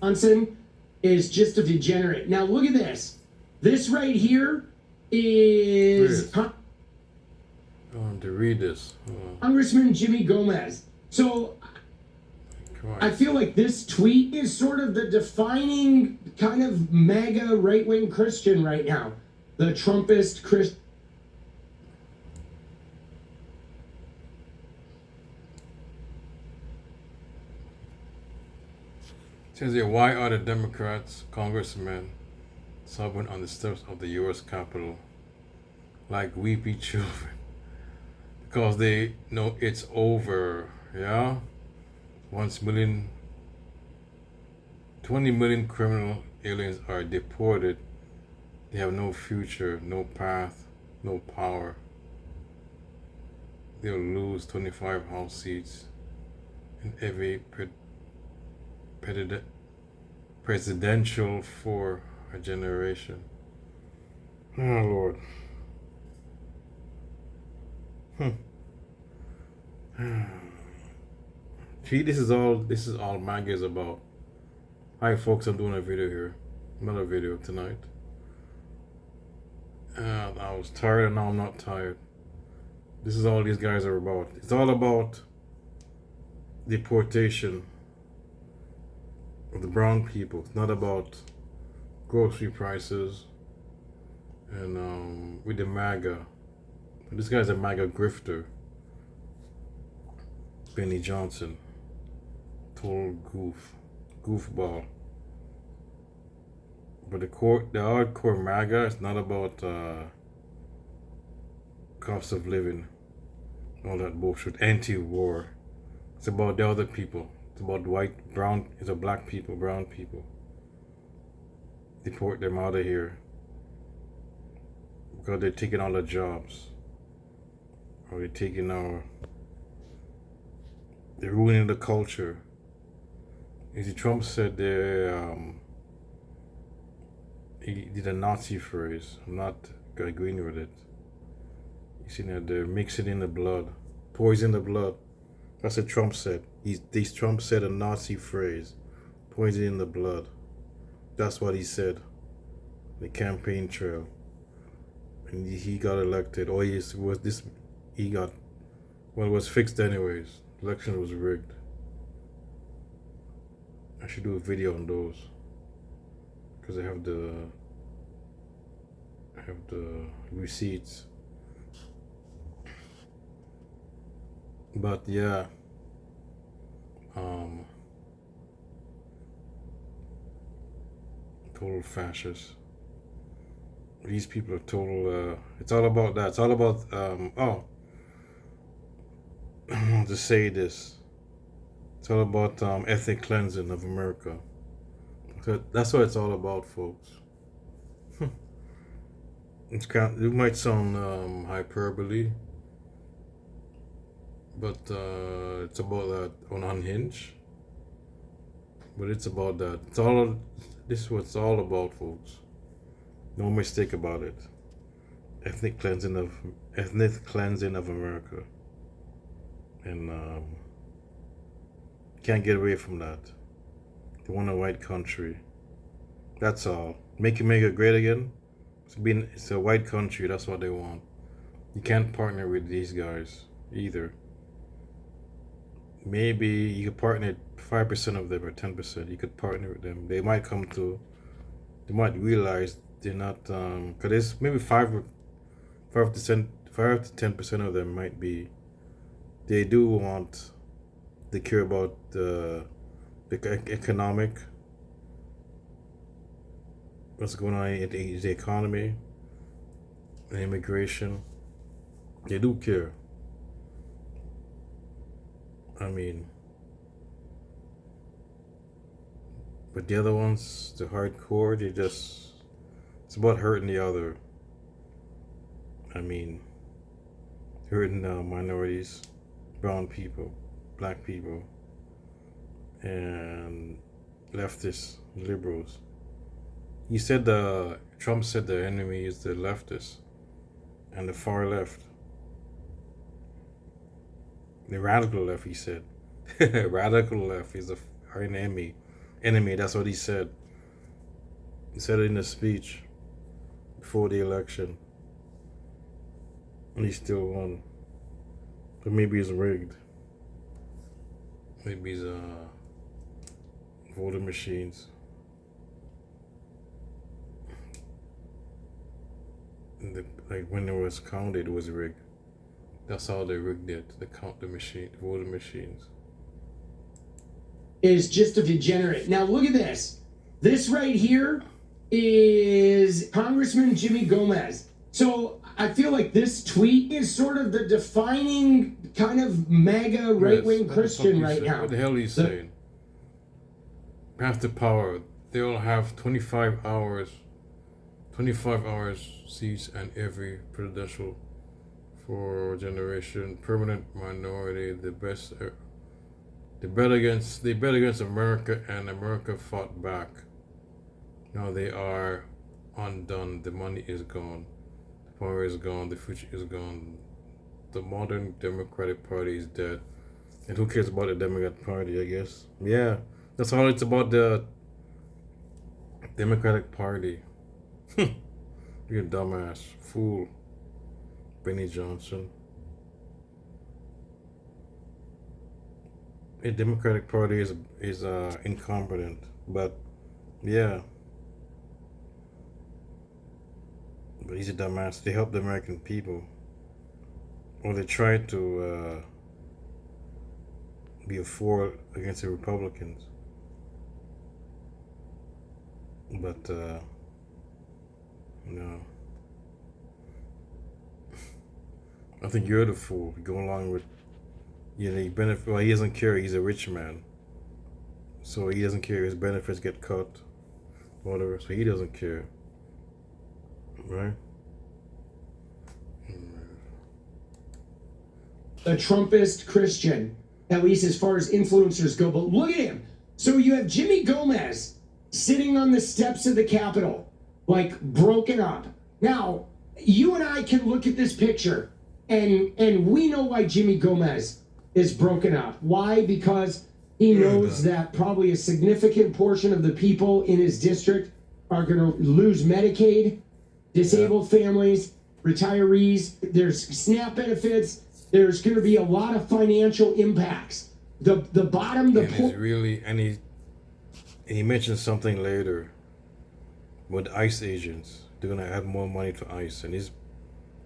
Johnson is just a degenerate. Now look at this. This right here is I want to read this. Congressman Jimmy Gomez. So I feel like this tweet is sort of the defining kind of MAGA right-wing Christian right now. The Trumpist Christian. Says here, why are the Democrats, congressmen, sobbing on the steps of the U.S. Capitol like weepy children? Because they know it's over, yeah? 20 million criminal aliens are deported. They have no future, no path, no power. They'll lose 25 House seats in every presidential for a generation. Oh Lord. See, this is all Maga is about. Hi folks, I'm doing a video here. Another video tonight. I was tired and now I'm not tired. This is all these guys are about. It's all about deportation of the brown people. It's not about grocery prices and with the MAGA. This guy's a MAGA grifter. Benny Johnson. Total goofball. But the hardcore MAGA is not about cost of living, all that bullshit, anti-war. It's about the other people. It's about white, brown, it's a black people, brown people. Deport them out of here because they're taking all the jobs, or they're taking they're ruining the culture. As Trump said, he did a Nazi phrase. I'm not agreeing with it. You see that they're mixing in the blood, poison the blood. That's what Trump said. Trump said a Nazi phrase, poison in the blood. That's what he said. The campaign trail, and he got elected. Or it was fixed anyways. Election was rigged. I should do a video on those because I have the receipts. But yeah, total fascists. These people are total. It's all about that. It's all about. I want to say this. It's all about ethnic cleansing of America. So that's what it's all about, folks. It might sound hyperbole, but it's about that on Unhinged. But it's about that. This is what it's all about, folks. No mistake about it. Ethnic cleansing of America, and can't get away from that. They want a white country. That's all. Make America great again. It's a white country. That's what they want. You can't partner with these guys either. Maybe you could partner 5% of them or 10%. You could partner with them. They might realize they're not. Because there's maybe 5 to 10% of them might be. They do want. They care about the economic. What's going on in the economy, and immigration. They do care. I mean, but the other ones, the hardcore, it's about hurting the other. I mean, hurting minorities, brown people, black people, and leftists, liberals. Trump said the enemy is the leftists and the far left. The radical left, he said. Radical left is our enemy. enemy. That's what he said. He said it in a speech before the election. And he still won. But maybe it's rigged. Maybe it's voter machines. Like when it was counted, it was rigged. That's how they rigged it. They count the voter machines. Is just a degenerate. Now look at this. This right here is Congressman Jimmy Gomez. So I feel like this tweet is sort of the defining kind of MAGA right-wing Christian right now. What the hell are you saying? Path to power. They'll have 25 hours seats and every presidential for generation, permanent minority, they bet against America, and America fought back. Now they are undone. The money is gone. The power is gone. The future is gone. The modern Democratic Party is dead. And who cares about the Democratic Party, I guess? Yeah, that's all it's about, the Democratic Party. You're a dumbass. Fool. Benny Johnson. The Democratic Party is incompetent, but yeah. But he's a dumbass. They help the American people, or they try to be a four against the Republicans. But no. I think you're the fool. You go along with, he benefit. Well, he doesn't care. He's a rich man, so he doesn't care. His benefits get cut, whatever. So he doesn't care, right? A Trumpist Christian, at least as far as influencers go. But look at him. So you have Jimmy Gomez sitting on the steps of the Capitol, like broken up. Now, you and I can look at this picture, and we know why Jimmy Gomez is broken up. Why? Because he knows that probably a significant portion of the people in his district are going to lose Medicaid, disabled families, retirees. There's SNAP benefits. There's going to be a lot of financial impacts. The poor. And he mentioned something later with ICE agents. They're going to add more money to ICE, and he's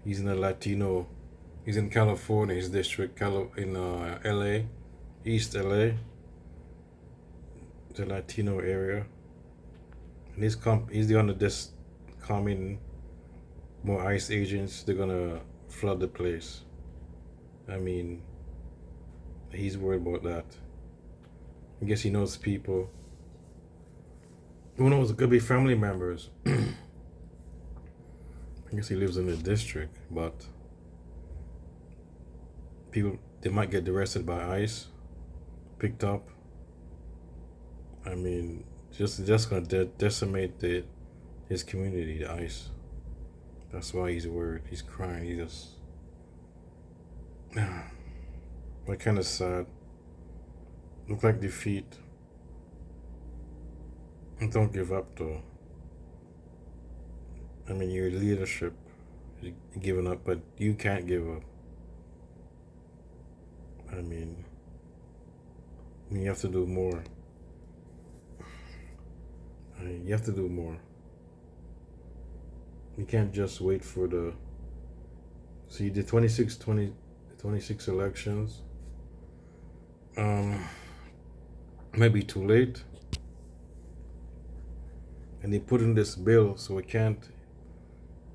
in a Latino. He's in California, his district, in LA, East LA, the Latino area. And he's the one that's coming, more ICE agents. They're gonna flood the place. I mean, he's worried about that. I guess he knows people. Who knows? It could be family members. I guess he lives in the district, but people, they might get arrested by ICE, picked up. I mean, just gonna decimate his community, the ICE. That's why he's worried. He's crying. He just, what kind of sad. Look like defeat. And don't give up though. I mean, your leadership is giving up, but you can't give up. I mean, you have to do more. You have to do more. You can't just wait for the. See, the 26 elections. Maybe too late. And they put in this bill, so it can't.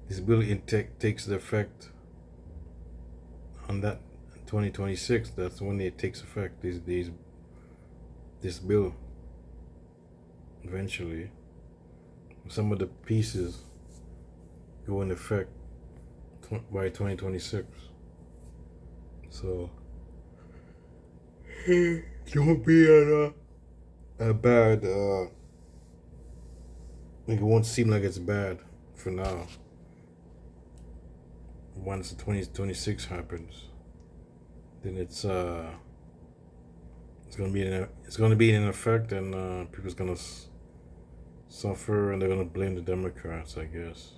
This bill takes the effect on that 2026. That's when it takes effect. This bill. Eventually, some of the pieces go in effect by 2026. So it won't be a bad. It won't seem like it's bad for now. Once the 2026 happens, then it's it's gonna be in effect, and people's gonna suffer, and they're gonna blame the Democrats, I guess.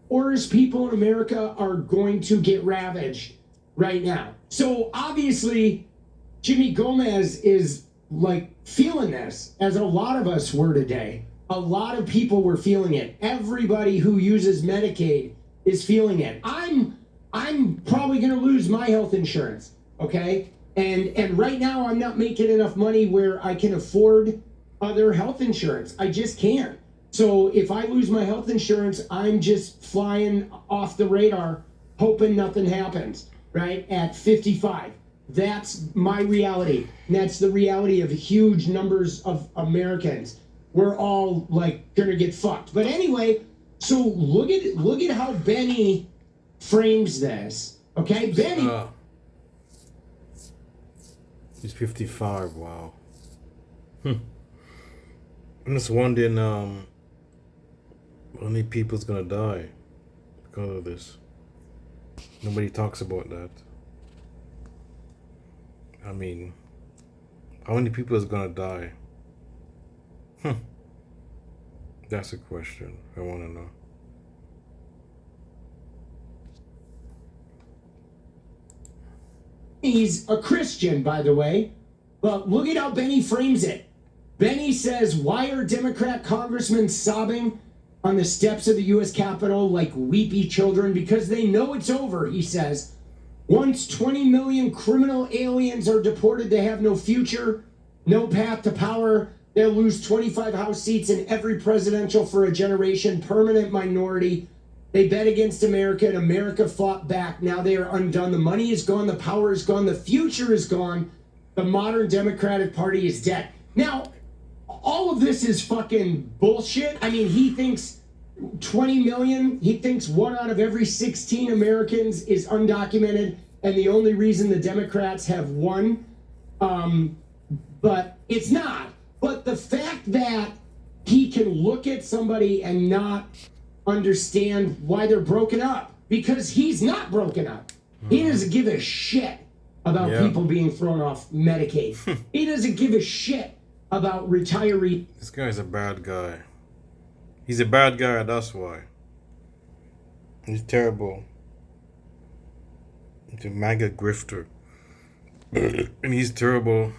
Poorest people in America are going to get ravaged right now. So obviously, Jimmy Gomez is like feeling this, as a lot of us were today. A lot of people were feeling it. Everybody who uses Medicaid is feeling it. I'm probably going to lose my health insurance, okay? And right now I'm not making enough money where I can afford other health insurance. I just can't. So if I lose my health insurance, I'm just flying off the radar, hoping nothing happens, right? At 55. That's my reality. And that's the reality of huge numbers of Americans. We're all like gonna get fucked. But anyway, so look at how Benny frames this. Okay, Benny. He's 55. Wow. I'm just wondering, how many people's gonna die because of this? Nobody talks about that. I mean, how many people is gonna die? That's a question I want to know. He's a Christian, by the way, but look at how Benny frames it. Benny says, why are Democrat congressmen sobbing on the steps of the U.S. Capitol like weepy children? Because they know it's over, he says. Once 20 million criminal aliens are deported, they have no future, no path to power. They'll lose 25 House seats in every presidential for a generation, permanent minority. They bet against America, and America fought back. Now they are undone. The money is gone. The power is gone. The future is gone. The modern Democratic Party is dead. Now, all of this is fucking bullshit. I mean, he thinks 20 million, he thinks 1 out of every 16 Americans is undocumented, and the only reason the Democrats have won, but it's not. But the fact that he can look at somebody and not understand why they're broken up, because he's not broken up. He doesn't give a shit about people being thrown off Medicaid. He doesn't give a shit about retiree. This guy's a bad guy. He's a bad guy, that's why. He's terrible. He's a Maga grifter. And he's terrible.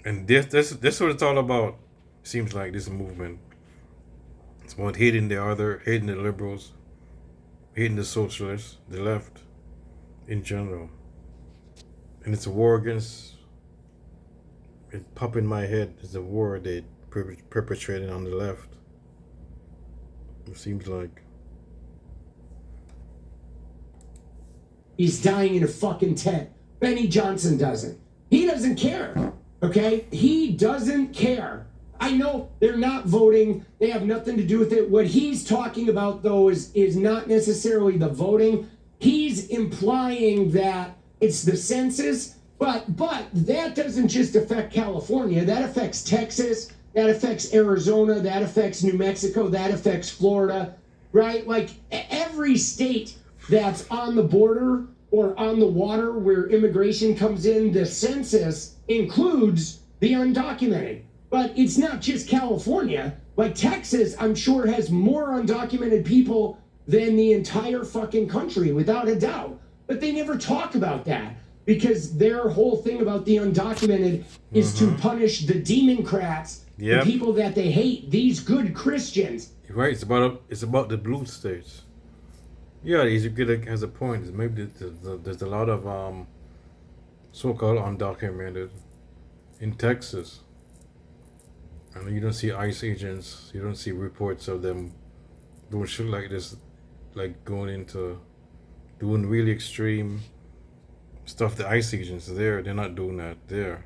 And this what it's all about. Seems like this movement. It's about hating the liberals, hating the socialists, the left, in general. And it's a war against, it popped in my head, it's a war they perpetrated on the left. It seems like. He's dying in a fucking tent. Benny Johnson doesn't. He doesn't care. Okay? He doesn't care. I know they're not voting. They have nothing to do with it. What he's talking about, though, is not necessarily the voting. He's implying that it's the census, but that doesn't just affect California. That affects Texas. That affects Arizona. That affects New Mexico. That affects Florida, right? Like every state that's on the border or on the water where immigration comes in, the census includes the undocumented. But it's not just California. Like Texas, I'm sure has more undocumented people than the entire fucking country, without a doubt. But they never talk about that because their whole thing about the undocumented is to punish the Democrats, the people that they hate, these good Christians. Right, it's about the blue states. Yeah, he's good, has a point. Maybe there's a lot of so-called undocumented in Texas. And you don't see ICE agents, you don't see reports of them doing shit like this, like going into doing really extreme stuff. The ICE agents there, they're not doing that there.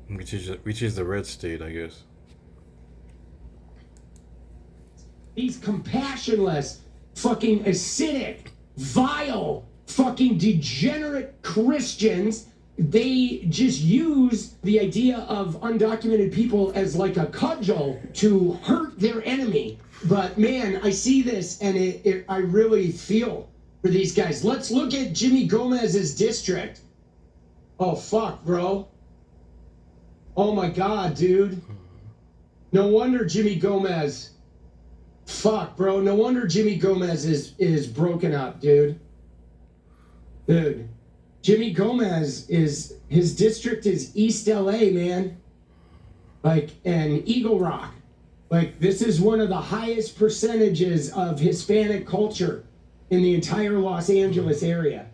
Which is the red state, I guess. These compassionless, fucking acidic, vile, fucking degenerate Christians, they just use the idea of undocumented people as like a cudgel to hurt their enemy. But man, I see this and I really feel for these guys. Let's look at Jimmy Gomez's district. Oh, fuck, bro. Oh, my God, dude. No wonder Jimmy Gomez. Fuck, bro. No wonder Jimmy Gomez is broken up, dude. Dude. Jimmy Gomez his district is East LA, man. Like, and Eagle Rock. Like, this is one of the highest percentages of Hispanic culture in the entire Los Angeles area.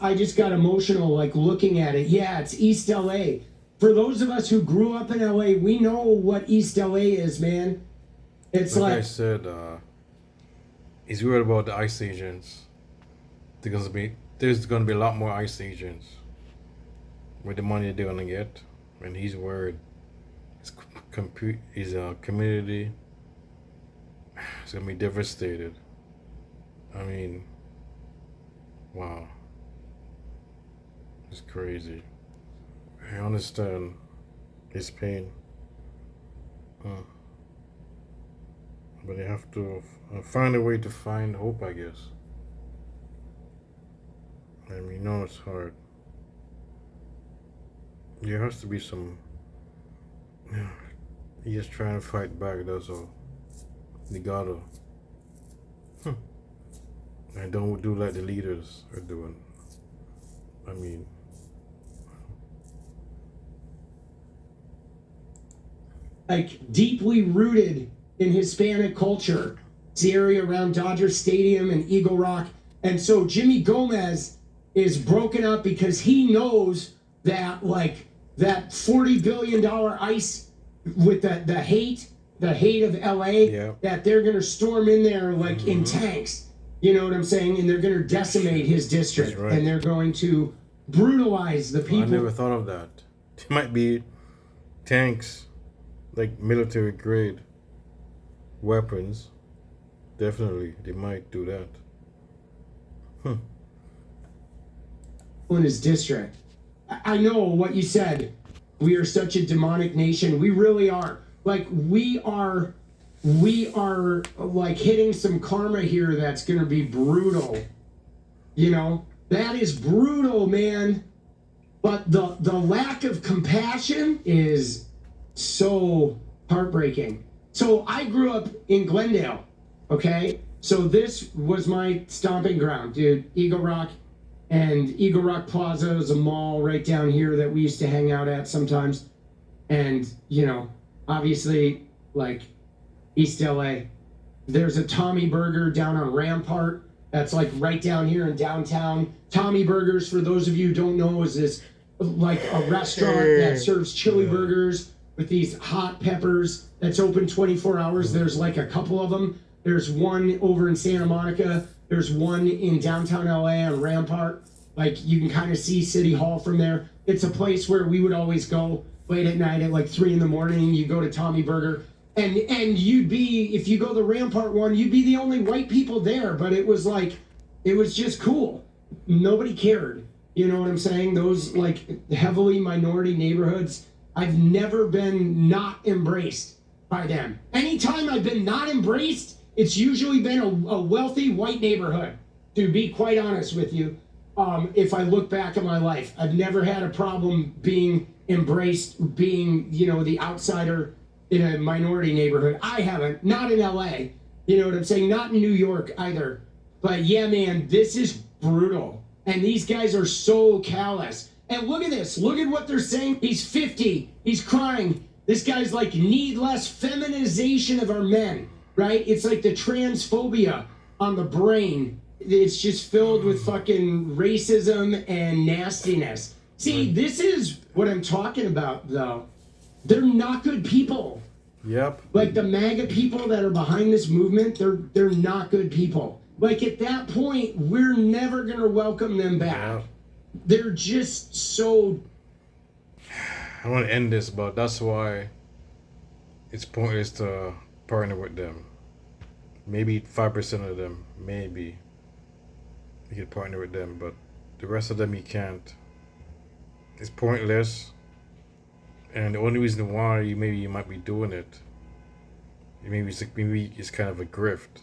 I just got emotional, like, looking at it. Yeah, it's East LA. For those of us who grew up in LA, we know what East LA is, man. It's like I said, he's worried about the ICE agents. There's gonna be a lot more ICE agents with the money they're gonna get, and he's worried. His community is gonna be devastated. I mean, wow, it's crazy. I understand his pain, but you have to find a way to find hope, I guess. I mean, no, it's hard. There has to be some. Yeah, he's just trying to fight back. That's all. You gotta. And don't do like the leaders are doing. I mean. Like, deeply rooted in Hispanic culture. It's the area around Dodger Stadium and Eagle Rock. And so Jimmy Gomez is broken up because he knows that, like, that $40 billion ICE with the hate of LA, yeah, that they're going to storm in there like in tanks. You know what I'm saying? And they're going to decimate his district. Right. And they're going to brutalize the people. I never thought of that. It might be tanks, like military grade weapons. Definitely, they might do that. In his district. I know what you said. We are such a demonic nation. We really are. Like, we are like hitting some karma here that's going to be brutal. You know, that is brutal, man. But the lack of compassion is so heartbreaking. So I grew up in Glendale, okay? So this was my stomping ground, dude. Eagle Rock. And Eagle Rock Plaza is a mall right down here that we used to hang out at sometimes. And, you know, obviously, like, East LA. There's a Tommy Burger down on Rampart. That's, like, right down here in downtown. Tommy Burgers, for those of you who don't know, is this, like, a restaurant that serves chili burgers with these hot peppers that's open 24 hours. There's, like, a couple of them. There's one over in Santa Monica. There's one in downtown LA on Rampart. Like, you can kind of see City Hall from there. It's a place where we would always go late at night at like 3 a.m. You go to Tommy Burger. And you'd be, if you go the Rampart one, you'd be the only white people there. But it was like, it was just cool. Nobody cared. You know what I'm saying? Those, like, heavily minority neighborhoods, I've never been not embraced by them. Anytime I've been not embraced, it's usually been a wealthy white neighborhood, to be quite honest with you. If I look back at my life, I've never had a problem being embraced, being, you know, the outsider in a minority neighborhood. I haven't, not in LA, you know what I'm saying? Not in New York either. But yeah, man, this is brutal. And these guys are so callous. And look at this, look at what they're saying. He's 50, he's crying. This guy's like, need less feminization of our men. Right? It's like the transphobia on the brain. It's just filled with fucking racism and nastiness. See, this is what I'm talking about, though. They're not good people. Yep. Like, the MAGA people that are behind this movement, they're not good people. Like, at that point, we're never going to welcome them back. Yeah. They're just so... I want to end this, but that's why it's pointless to partner with them. Maybe 5% of them, maybe you could partner with them, but the rest of them you can't. It's pointless, and the only reason why you might be doing it, maybe it's kind of a grift.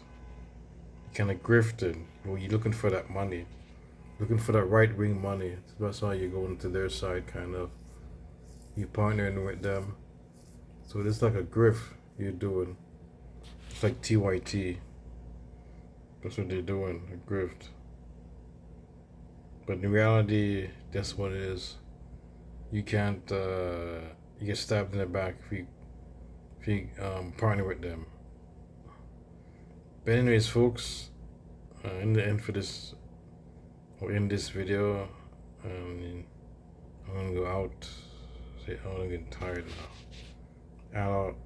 kind of grifting. Well, you're looking for that money, looking for that right wing money. That's why you're going to their side, kind of. You're partnering with them. So it's like a grift you're doing. It's like TYT. That's what they're doing, a grift. But in reality, that's what it is. You can't, you get stabbed in the back if you partner with them. But anyways, folks, in the end for this, or in this video, I'm gonna go out. I'm getting tired now. Out.